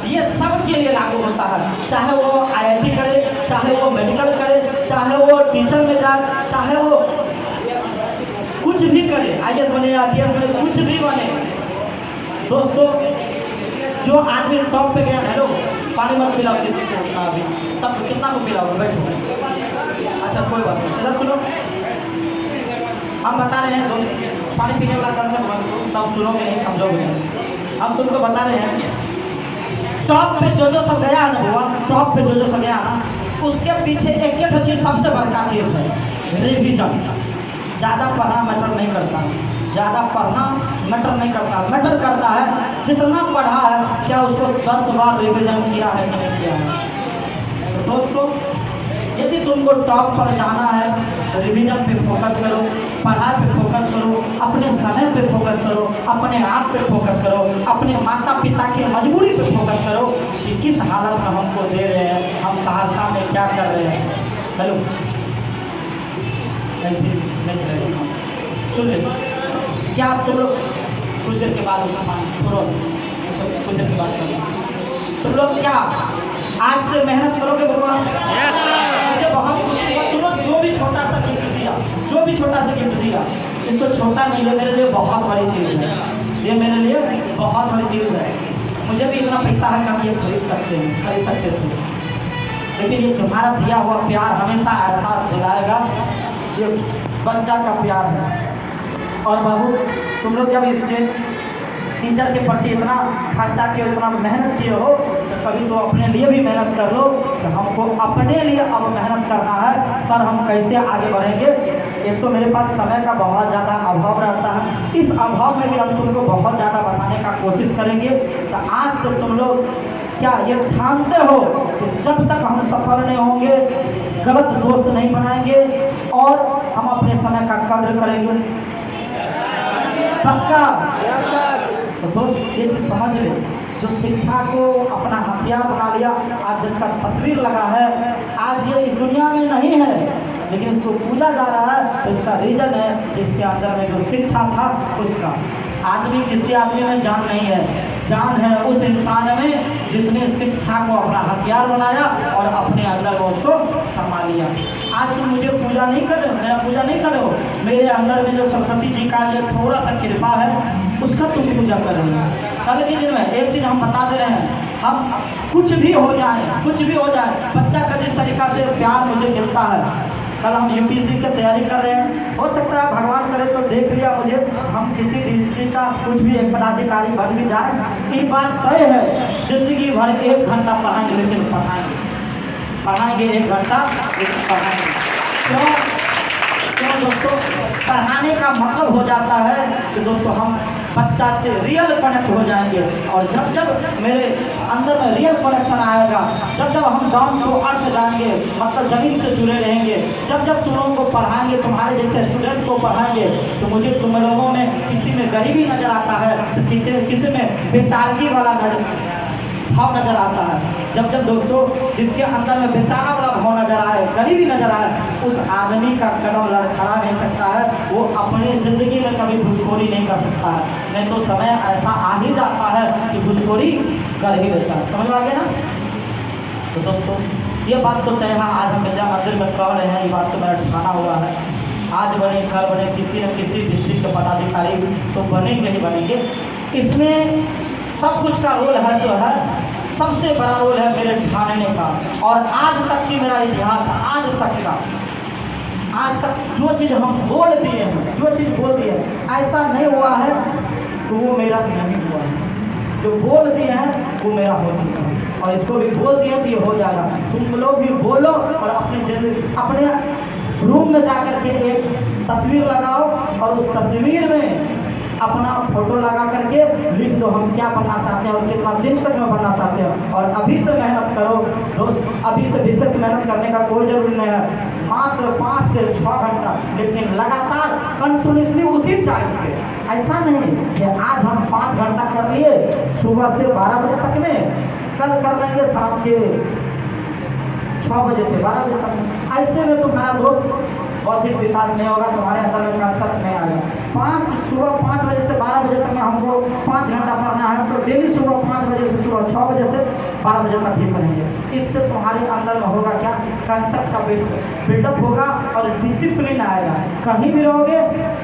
ये सब के लिए लागू होता है, चाहे वो IIT करे, चाहे वो मेडिकल करे, चाहे वो टीचर में जाए, चाहे वो कुछ भी करे, IAS बने, IPS बने, कुछ भी बने। दोस्तों जो आदमी टॉप पे गया, हेलो पानी मत पिलाओ किसी को उतना, अभी सब कितना को पिलाओ, बैठो। अच्छा कोई बात नहीं, इधर सुनो, हम बता रहे हैं दोस्त, पानी पीने वाला कंसेप्ट मत दो, तब सुनोगे नहीं समझोगे नहीं। हम तुमको बता रहे हैं टॉप पे जो सब गया ना हुआ, टॉप पे जो सब गया ना, उसके पीछे एक चीज़ सबसे बड़का चीज़ है, रिविजन। ज़्यादा पढ़ना मैटर नहीं करता, ज़्यादा पढ़ना मैटर नहीं करता, मैटर करता है जितना पढ़ा है क्या उसको 10 बार रिविजन किया है कि नहीं किया है। तो दोस्तों यदि तुमको टॉप पर जाना है तो रिवीजन पे फोकस करो, पढ़ाई पे फोकस करो, अपने समय पे फोकस करो, अपने आप पे फोकस करो, अपने माता पिता की मजबूरी पे फोकस करो कि किस हालत में हमको दे रहे हैं, हम सहरसा में क्या कर रहे हैं। चलो ऐसे नहीं चलेगा, सुन ले क्या तुम लोग कुछ देर के बाद उसका छोड़ो, कुछ देर के बाद करो। तुम लोग क्या आज से मेहनत करोगे भगवान? मुझे बहुत खुशी हुआ, तुम लोग जो भी छोटा सा गिफ्ट दिया, जो भी छोटा सा गिफ्ट दिया, इसको छोटा नहीं है, मेरे लिए बहुत बड़ी चीज़ है, ये मेरे लिए बहुत बड़ी चीज़ है। मुझे भी इतना पैसा है कि हम ये खरीद सकते थे, लेकिन ये तुम्हारा दिया हुआ प्यार हमेशा एहसास दिलाएगा ये बच्चा का प्यार है। और बाबू तुम लोग जब इस टीचर के प्रति इतना खर्चा किए, इतना मेहनत किए हो, तो कभी तो अपने लिए भी मेहनत कर लो। तो हमको अपने लिए अब मेहनत करना है, सर हम कैसे आगे बढ़ेंगे। एक तो मेरे पास समय का बहुत ज़्यादा अभाव रहता है, इस अभाव में भी हम तुमको बहुत ज़्यादा बताने का कोशिश करेंगे। तो आज से तुम लोग क्या ये ठानते हो कि जब तक हम सफल नहीं होंगे, गलत दोस्त नहीं बनाएंगे और हम अपने समय का कद्र करेंगे, पक्का? तो दोस्त ये चीज़ समझ ले, जो शिक्षा को अपना हथियार बना लिया, आज जिसका तस्वीर लगा है, आज ये इस दुनिया में नहीं है लेकिन इसको पूजा जा रहा है, तो इसका रीजन है इसके अंदर में जो शिक्षा था उसका। आदमी किसी आदमी में जान नहीं है, जान है उस इंसान में जिसने शिक्षा को अपना हथियार बनाया और अपने अंदर में उसको समा लिया। आज तुम मुझे पूजा नहीं कर रहे हो, मेरा पूजा नहीं कर रहे हो, मेरे अंदर में जो सरस्वती जी का जो थोड़ा सा कृपा है उसका तुम पूजा कर रहे हो। कल के दिन में एक चीज़ हम बता दे रहे हैं, हम कुछ भी हो जाए, कुछ भी हो जाए, बच्चा का जिस तरीका से प्यार मुझे मिलता है, कल हम यूपीएससी की तैयारी कर रहे हैं, हो सकता है भगवान करे तो देख लिया मुझे, हम किसी डिस्ट्रिक्ट का कुछ भी एक पदाधिकारी बन भी जाए, ये बात तय है जिंदगी भर 1 घंटा पढ़ाएंगे, लेकिन पढ़ाएंगे 1 घंटा पढ़ाएंगे। क्यों दोस्तों? पढ़ाने का मतलब हो जाता है कि दोस्तों हम बच्चा से रियल कनेक्ट हो जाएंगे, और जब जब मेरे अंदर में रियल कनेक्शन आएगा, जब जब हम डाउन टू अर्थ जाएंगे, मतलब ज़मीन से जुड़े रहेंगे, जब जब तुम लोगों को पढ़ाएंगे, तुम्हारे जैसे स्टूडेंट को पढ़ाएंगे, तो मुझे तुम लोगों में किसी में गरीबी नज़र आता है तो किसी में बेचारगी वाला भाव नज़र आता है। जब जब दोस्तों जिसके अंदर में बेचारा वाला भाव नज़र आए, गरीबी नज़र आए, उस आदमी का कदम लड़खड़ा नहीं सकता है, वो अपनी ज़िंदगी में कभी घुसखोरी नहीं कर सकता है। नहीं तो समय ऐसा आ ही जाता है कि घुसखोरी कर ही देता है। समझ में आ गया ना? तो दोस्तों ये बात तो तय है, आज हम विद्या मंदिर में कह रहे हैं, ये बात तो मेरा ठिकाना हुआ है। आज बने कल बने, किसी न किसी डिस्ट्रिक्ट के पदाधिकारी तो बनेंगे ही बनेंगे। इसमें सब कुछ का रोल है जो है, सबसे बड़ा रोल है मेरे ठानने का। और आज तक की मेरा इतिहास, आज तक जो चीज़ हम बोल दिए हैं, जो चीज़ बोल दिए ऐसा नहीं हुआ है तो वो मेरा नहीं हुआ है। जो बोल दिए हैं वो मेरा हो चुका है, और इसको भी बोल दिए तो ये हो जाएगा। तुम लोग भी बोलो और अपने रूम में जाकर के एक तस्वीर लगाओ, और उस तस्वीर में अपना फोटो लगा करके लिख दो हम क्या बनना चाहते हैं और कितना दिन तक में बनना चाहते हैं। और अभी से मेहनत करो दोस्त, अभी से विशेष मेहनत करने का कोई ज़रूरी नहीं है, मात्र 5 से 6 घंटा, लेकिन लगातार कंटिन्यूसली उसी टाइम पे। ऐसा नहीं कि आज हम 5 घंटा कर लिए सुबह से 12 बजे तक में, कल कर लेंगे शाम के 6 बजे से 12 बजे तक। ऐसे में तुम्हारा दोस्त बौद्धिक विकास नहीं होगा, तुम्हारे अंदर में कंसेप्ट नहीं आएगा। सुबह 5 बजे से 12 बजे तक में हमको 5 घंटा पढ़ना है, तो डेली सुबह 5 बजे से सुबह 6 बजे से 12 बजे तक ही पढ़ेंगे। इससे तुम्हारे अंदर में होगा क्या, कंसेप्ट का बिल्डअप होगा और डिसिप्लिन आएगा। कहीं भी रहोगे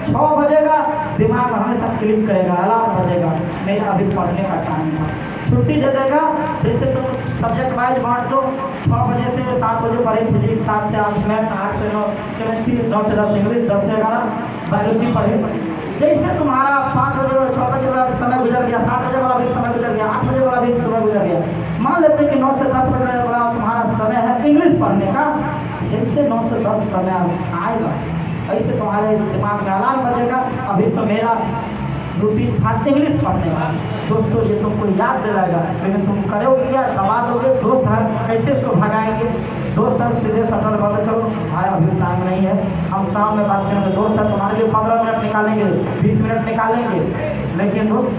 6 बजेगा, दिमाग हमेशा क्लिक करेगा, अलार्म बजेगा, मेरा अभी पढ़ने का टाइम था। छुट्टी दे देगा, जैसे तुम सब्जेक्ट वाइज बांट दो, 6 बजे से 7 बजे पढ़े फिजिक्स, 7 से 8 मैथ, 8 से 9 केमिस्ट्री, 9 से 10 इंग्लिश, 10 से 11 बायोलॉजी पढ़े। जैसे तुम्हारा 5 बजे वाला 6 बजे वाला समय गुजर गया, 7 बजे वाला भी समय गुजर गया, 8 बजे वाला भी समय गुजर गया, मान लेते कि 9 से 10 बजे वाला तुम्हारा समय है इंग्लिश पढ़ने का। जैसे 9 से 10 समय आएगा, ऐसे तुम्हारे दिमाग में अलार्म बजेगा, अभी तो मेरा रूटीन था इंग्लिश पढ़ने का। दोस्तों ये तुमको याद दिलाएगा, लेकिन तुम करोगे क्या, दबा दोगे। दोस्त है कैसे इसको भगाएंगे? दोस्त है सीधे शटर बंद करो, भाई अभी टाइम नहीं है, हम शाम में बात करेंगे। दोस्त है तुम्हारे लिए 15 मिनट निकालेंगे, 20 मिनट निकालेंगे, लेकिन दोस्त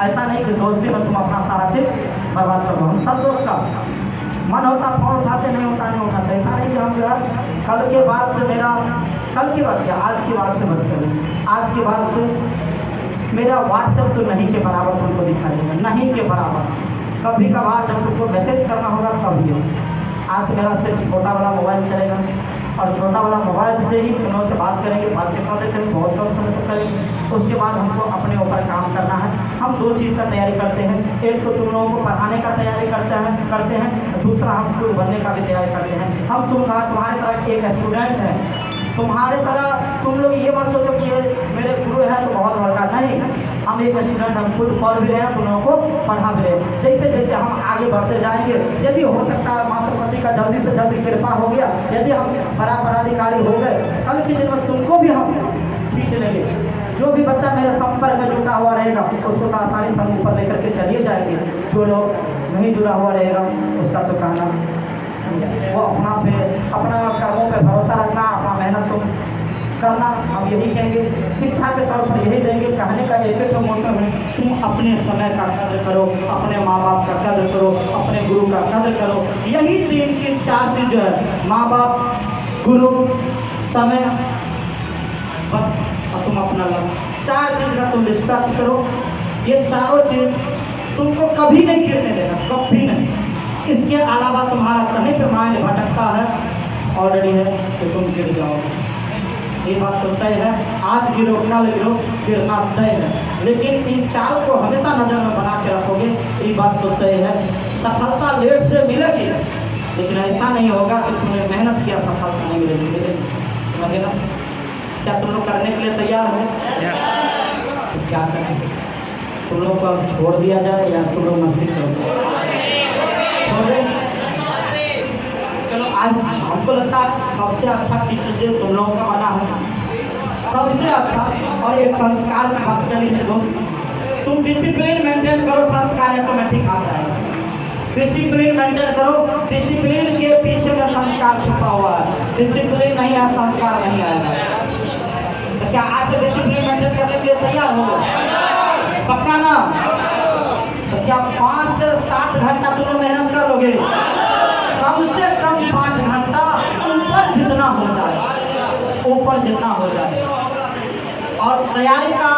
ऐसा नहीं कि दोस्ती में तुम अपना सारा चीज़ बर्बाद कर दो। हम सब दोस्त का मन होता फोन उठाते, नहीं उठाते। ऐसा नहीं कि हम जो है कल के बाद से मेरा, कल की बात क्या, आज की बात से बात करें, आज के बाद से मेरा व्हाट्सएप तो नहीं के बराबर तुमको दिखाएगा, नहीं के बराबर। कभी कभार जब तुमको मैसेज करना होगा तभी हो। आज मेरा सिर्फ छोटा वाला मोबाइल चलेगा, और छोटा वाला मोबाइल से ही तुम लोग से बात करेंगे, बात कितना करेंगे, बहुत कम समय तक करेंगे। उसके बाद हमको अपने ऊपर काम करना है। हम 2 चीज़ का तैयारी करते हैं, एक तो तुम लोगों को पढ़ाने का तैयारी करते हैं, दूसरा हम खुद बनने का भी तैयारी करते हैं। हम तुम्हारे तरह एक स्टूडेंट है, तुम्हारे तरह तुम लोग ये मत सोचो कि ये मेरे गुरु है तो बहुत बड़का, नहीं। हम एक स्टूडेंट, हम खुद पढ़ भी रहे हैं, तुम लोगों को पढ़ा भी रहे हैं। जैसे जैसे हम आगे बढ़ते जाएंगे, यदि हो सकता है माँ सरस्वती का जल्दी से जल्दी कृपा हो गया, यदि हम बड़ा पदाधिकारी हो गए, कल के दिन में तुमको भी हम खींच लेंगे। जो भी बच्चा मेरे संपर्क में जुड़ा हुआ रहेगा उसको तो आसानी से हम ऊपर लेकर के चलिए जाएंगे। जो लोग नहीं जुड़ा हुआ रहेगा उसका तो कहना, वो अपना कर्मों पे भरोसा रखना, अपना मेहनत तो करना। हम यही कहेंगे, शिक्षा के तौर पर यही देंगे। कहने का एक तो मोटिव है, तुम अपने समय का कदर करो, अपने माँ बाप का कदर करो, अपने गुरु का कदर करो। यही 3 चीज़ 4 चीज़ जो है, माँ बाप, गुरु, समय, बस। और तुम अपना लक्ष्य 4 चीज़ का तुम रिस्पेक्ट करो। ये चारों चीज़ तुमको कभी नहीं गिरने देना, कभी नहीं। इसके अलावा तुम्हारा कहीं पे माइंड भटकता है ऑलरेडी है कि तुम गिर जाओगे। ये बात तो तय है, आज गिरो कल गिरो, गिरना तय है। लेकिन इन चारों को हमेशा नज़र में बना के रखोगे, ये बात तो तय है। सफलता लेट से मिलेगी, लेकिन ऐसा नहीं होगा कि तुमने मेहनत किया सफलता नहीं मिलेगी। समझे ना? क्या तुम लोग करने के लिए तैयार हो? तो क्या करें? तुम लोग को छोड़ दिया जाए या तुम लोग मस्ती करोगे? छोड़ दें? चलो, आज हमको लगता है सबसे अच्छा टीचर से तुम लोगों का बना है, सबसे अच्छा। और एक संस्कार की बात चली है दोस्त, तुम डिसिप्लिन मेंटेन करो, संस्कार ऑटोमेटिक आ जाएगा। डिसिप्लिन मेंटेन करो, डिसिप्लिन के पीछे में संस्कार छुपा हुआ है। डिसिप्लिन नहीं है, संस्कार नहीं आएगा। तो क्या आज से डिसिप्लिन मेंटेन करने के लिए तैयार हो? पक्का ना? तो क्या 5 से 7 घंटा तुम लोग मेहनत करोगे? कम से कम 5 घंटा, ऊपर जितना हो जाए, ऊपर जितना हो जाए। और तैयारी का,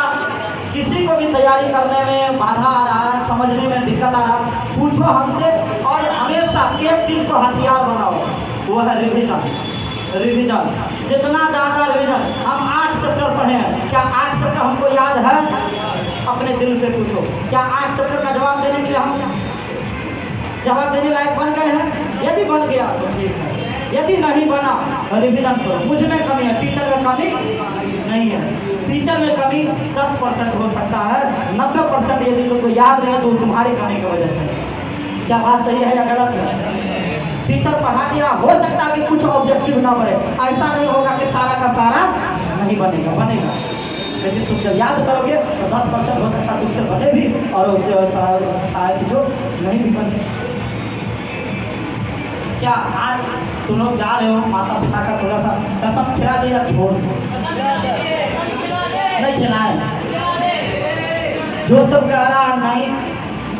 किसी को भी तैयारी करने में बाधा आ रहा है, समझने में दिक्कत आ रहा है, पूछो हमसे। और हमेशा एक चीज़ को हथियार बनाओ, वो है रिवीजन। रिवीजन, जितना ज़्यादा रिवीजन। हम 8 चैप्टर पढ़े हैं, क्या 8 चैप्टर हमको याद है? अपने दिल से पूछो, क्या 8 चैप्टर का जवाब देने के लिए हम जवाब देने लायक बन गए हैं? यदि बन गया तो ठीक है, यदि नहीं बना रिवीजन करो। मुझ में कमी है, टीचर में कमी नहीं है। टीचर में कमी 10% हो सकता है, 90% यदि तुमको याद नहीं है तो तुम्हारी कमी की वजह से। क्या बात सही है या गलत है? टीचर पढ़ा दिया, हो सकता है कि कुछ ऑब्जेक्टिव ना बने, ऐसा नहीं होगा कि सारा का सारा नहीं बनेगा, बनेगा। लेकिन तुम जब याद करोगे तो 10% हो सकता है तुमसे बने भी, और उससे शायद जो नहीं भी बने। क्या आज तुम लोग जा रहे हो, माता पिता का थोड़ा सा कसम खिला दे या छोड़ दो? नहीं खिलाए। जो सब कह रहा नहीं,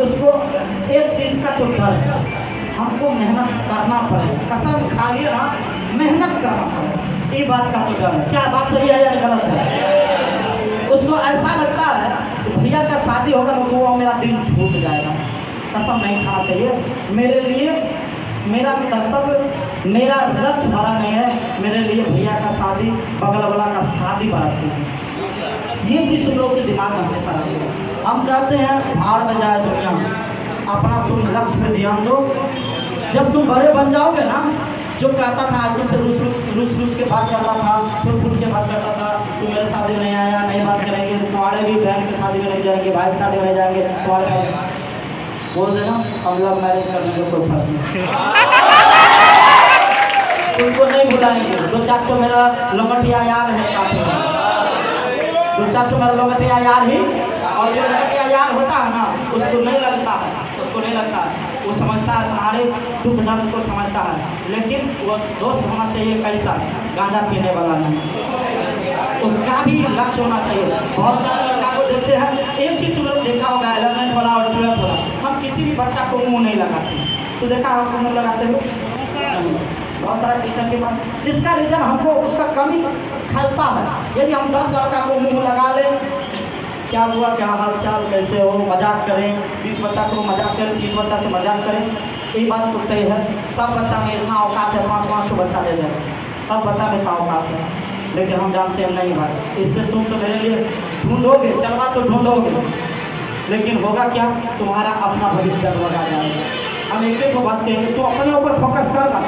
उसको एक चीज़ का तो डर है, हमको मेहनत करना पड़े। कसम खा लिया ना, मेहनत करना पड़े, ये बात का तो डर है। क्या बात सही है या गलत है? उसको ऐसा लगता है कि भैया का शादी होगा तो वो मेरा दिन छूट जाएगा। कसम नहीं खाना चाहिए। मेरे लिए मेरा कर्तव्य, मेरा लक्ष्य बड़ा नहीं है, मेरे लिए भैया का शादी, बगल वाला का शादी बड़ा चीज़ है। ये चीज़ तुम लोग के दिमाग में हमेशा रखो। हम कहते हैं भाड़ में जाए दुनिया, अपना तुम लक्ष्य पे ध्यान दो। जब तुम बड़े बन जाओगे ना, जो कहता था आज तुमसे रूस के बात करता था, फुट के बात करता था, तू मेरे शादी में नहीं आया, नहीं बात करेंगे, तुम्हारे भी बहन की शादी में नहीं जाएंगे, भाई की शादी में नहीं जाएंगे, तुम्हारे बोल देना हम लोग मैरिज करने के कोई फर्क नहीं। तुमको नहीं बुलाएंगे। 2-4 तो मेरा लंगटिया यार है, काफी 2-4 तो मेरा लंगटिया यार ही। और जो लंगटिया यार होता है ना, उसको नहीं लगता है, उसको नहीं लगता है, वो समझता है तुम्हारे दुख दर्द को समझता है। लेकिन वो दोस्त होना चाहिए कैसा? गांजा पीने वाला नहीं, उसका भी लक्ष्य होना चाहिए। बहुत सारे लड़का को देखते हैं, एक चीज़ तुम लोग देखा होगा, 11th वाला और 12th वाला, हम किसी भी बच्चा को मुंह नहीं लगाते। तो देखा हम मुंह लगाते हो? बहुत सारा टीचर के पास, जिसका रीजन हमको उसका कमी खलता है। यदि हम 10 लड़का को मुंह लगा लें, क्या हुआ, क्या हाल चाल, कैसे हो, मजाक करें, 20 बच्चा को मजाक करें, 30 बच्चा से मजाक करें, ये बात तो तय है। सब बच्चा में इतना औकात है, 5-5 बच्चा ले जाए, सब बच्चा में इतना औकात है। लेकिन हम जानते हैं नहीं भाई, इससे तुम तो मेरे लिए ढूंढोगे, चलवा तो ढूंढोगे, लेकिन होगा क्या? तुम्हारा अपना भविष्य डगमगा जाएगा। हम एक ही बात कहेंगे, तू अपने ऊपर फोकस करना,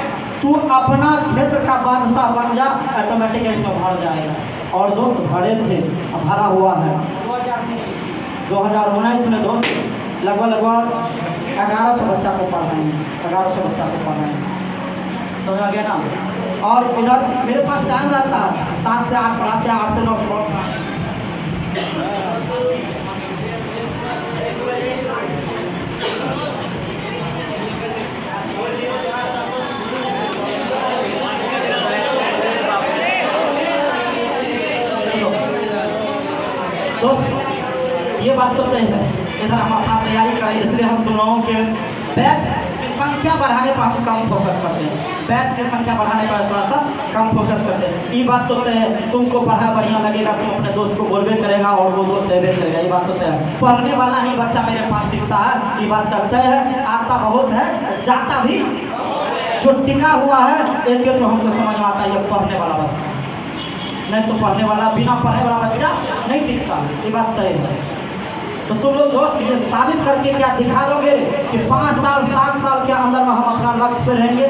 तू अपना क्षेत्र का बादशाह बन जा, ऑटोमेटिक इसमें भर जाएगा। और दोस्त भरे थे, अब भरा हुआ है। 2019 में दोस्त लगभग 1100 बच्चा को पढ़ाएंगे, 1100 बच्चा को पढ़ाएंगे, समझ आ गया ना? और इधर मेरे पास टाइम रहता है, 7 से 8 पढ़ाते हैं, 8 से 9 सुबह। दोस्त ये बात तो तय है, इधर हम अपना तैयारी करें, इसलिए हम तुम लोगों के बैच संख्या बढ़ाने पर हम कम फोकस करते हैं, बैच की संख्या बढ़ाने पर थोड़ा सा कम फोकस करते हैं। ये बात तो तय है, तुमको पढ़ा बढ़िया लगेगा, तुम अपने दोस्त को बोलबे करेगा और वो दोस्त रहबे करेगा, ये बात तो तय है। पढ़ने वाला ही बच्चा मेरे पास टिकता है, ये बात तय है। आता बहुत है, जाता भी, जो टिका हुआ है एक तो हमको समझ में आता है, ये पढ़ने वाला बच्चा, नहीं तो पढ़ने वाला, बिना पढ़ने वाला बच्चा नहीं टिकता, ये बात तय है। तो तुम लोग दोस्त ये साबित करके क्या दिखा दोगे कि 5 साल 7 साल के अंदर में हम अपना लक्ष्य पे रहेंगे?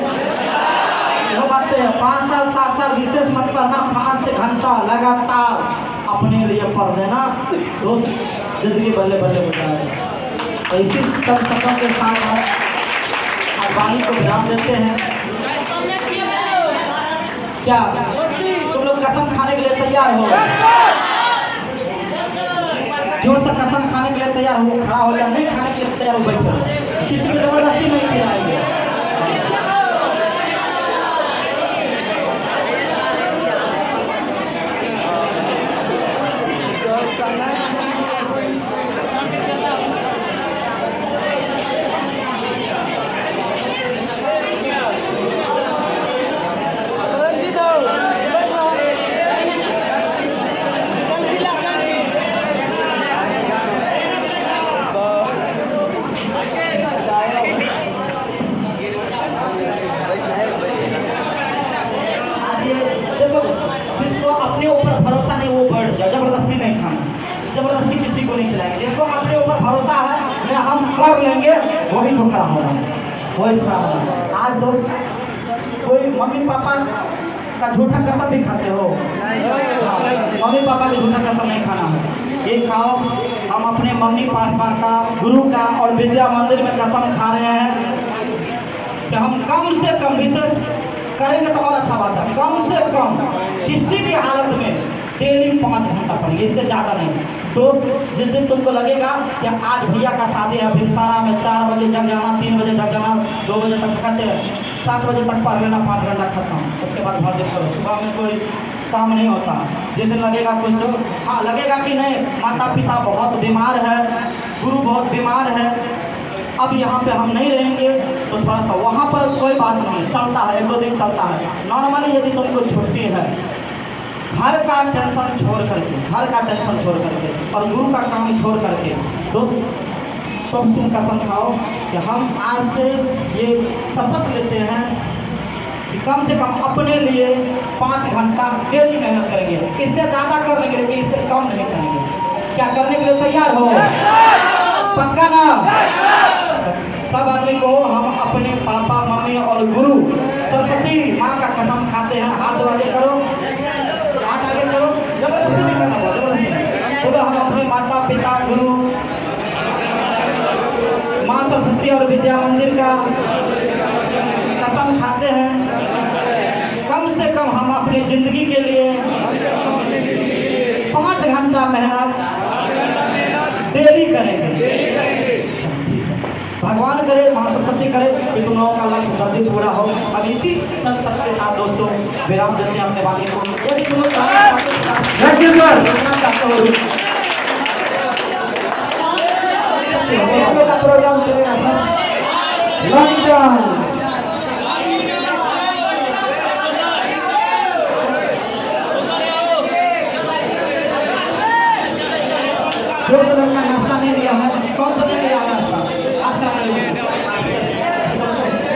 वो बात है, 5 साल 7 साल विशेष मत पढ़ना, 5 घंटा लगातार अपने लिए पढ़ लेना, दोस्त जिंदगी बल्ले बल्ले हो जाएगी। तो इसी तक के साथ वाणी को विराम देते हैं। क्या तुम लोग कसम खाने के लिए तैयार हो? जोर से कसम खाने के लिए तैयार हो, खड़ा हो या नहीं खाने के लिए तैयार हो, बैठो, किसी को जबरदस्ती नहीं खिलाएंगे। अपने ऊपर भरोसा नहीं वो बढ़ जाए, जबरदस्ती नहीं खाना, जबरदस्ती किसी को नहीं खिलाएंगे। जिसको अपने ऊपर भरोसा है कि हम कर लेंगे, वही तो खड़ा होगा, वही खड़ा होगा। आज दोस्त कोई मम्मी पापा का झूठा कसम भी खाते हो? मम्मी पापा का झूठा कसम नहीं खाना है। ये खाओ, हम अपने मम्मी पापा का, गुरु का और विद्या मंदिर में कसम खा रहे हैं कि हम कम से कम विशेष करेंगे तो और अच्छा बात है, कम से कम किसी भी हालत में डेली 5 घंटा पढ़िए, इससे ज़्यादा नहीं। दोस्त जिस दिन तुमको लगेगा कि आज भैया का शादी है, भिनसारा में 4 बजे जग जाना, 3 बजे जग जाना, 2 बजे तक कहते हैं, 7 बजे तक पढ़ लेना, 5 घंटा खत्म, उसके बाद भर दिन करो, सुबह में कोई काम नहीं होता। जिस दिन लगेगा कुछ तो हाँ लगेगा कि नहीं माता पिता बहुत बीमार है, गुरु बहुत बीमार है, अब यहाँ पे हम नहीं रहेंगे, तो थोड़ा सा वहाँ पर कोई बात नहीं, चलता है, 1-2 दिन चलता है। नॉर्मली यदि तुमको छुट्टी है, घर का टेंशन छोड़ करके, घर का टेंशन छोड़ करके और गुरु का काम छोड़ करके दोस्त, तो तुम कसम खाओ कि हम आज से ये शपथ लेते हैं कि कम से कम अपने लिए 5 घंटा डेली मेहनत करेंगे। इससे ज़्यादा कर लेंगे लेकिन इससे कम नहीं करेंगे। क्या करने के लिए तैयार हो? पक्का ना? सब आदमी को हम अपने पापा मम्मी और गुरु सरस्वती माँ का कसम खाते हैं। हाथ आगे करो, हाथ आगे करो, जबरदस्ती नहीं करना, जबरदस्ती बोलो। हम अपने माता पिता गुरु माँ सरस्वती और विद्या मंदिर का कसम खाते हैं कम से कम हम अपनी जिंदगी के लिए 5 घंटा मेहनत डेली करेंगे। भगवान करे, माँ सरस्वती करे कि तुम लोगों का लक्ष्य जल्दी पूरा हो। अब इसी चंद शब्द के साथ दोस्तों विराम देते हैं अपने वाणी को। यदि तुम लोग का प्रोग्राम चलेगा सर, जो नाश्ता नहीं दिया है, कौन सा नहीं दिया?